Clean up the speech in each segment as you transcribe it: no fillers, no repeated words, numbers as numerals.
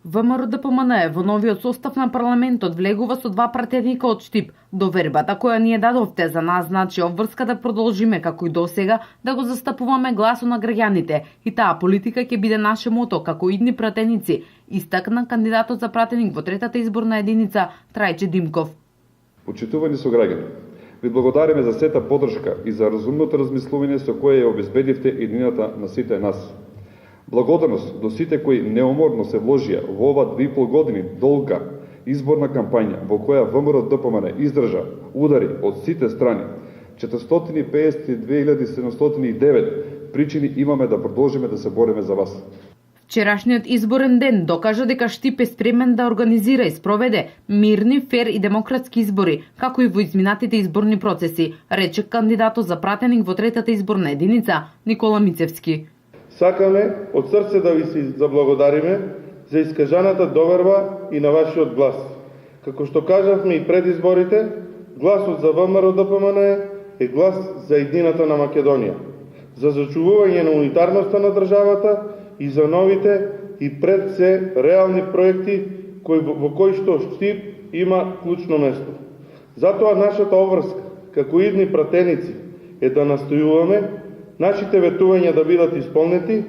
ВМРО-ДПМНЕ во новиот состав на парламентот влегува со 2 пратеника од Штип. Довербата која ни ја дадовте за нас значи обврска да продолжиме како и досега да го застапуваме гласот на граѓаните и таа политика ќе биде наше мото како идни пратеници, истакна кандидатот за пратеник во третата изборна единица Трајче Димков. Почитувани сограѓани, ви благодариме за сета поддршка и за разумното размислување со кое ја обезбедивте едината на сите нас. Благодарност до сите кои неуморно се вложија во ова 2,5 години долга изборна кампања во која ВМРО-ДПМНЕ издржа удари од сите страни. 452.709 причини имаме да продолжиме да се бориме за вас. Вчерашниот изборен ден докажа дека Штип е спремен да организира и спроведе мирни, фер и демократски избори, како и во изминатите изборни процеси, рече кандидатот за пратеник во третата изборна единица Никола Мицевски. Сакаме од срце да ви се заблагодариме за искажаната доверба и на вашиот глас. Како што кажавме и пред изборите, гласот за ВМРО-ДПМНЕ е глас за едината на Македонија, за зачувување на унитарноста на државата и за новите и пред се реални проекти во кои што Штип има клучно место. Затоа нашата обврска, како идни пратеници, е да настојуваме нашите ветувања да бидат исполнети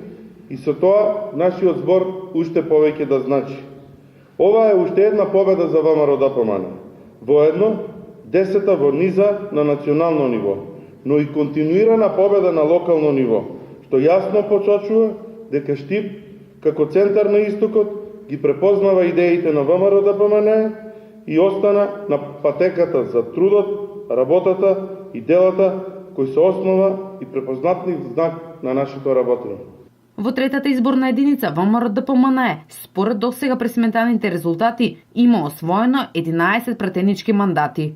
и со тоа нашиот збор уште повеќе да значи. Ова е уште една победа за ВМРО-ДПМНЕ. Воедно, 10-та во низа на национално ниво, но и континуирана победа на локално ниво, што јасно посочува дека Штип, како центар на истокот, ги препознава идеите на ВМРО-ДПМНЕ и остана на патеката за трудот, работата и делата кои се основа и препознатлив знак на нашето работење. Во третата изборна единица ВМРО-ДПМНЕ, според досега пресметаните резултати, има освоено 11 пратенички мандати.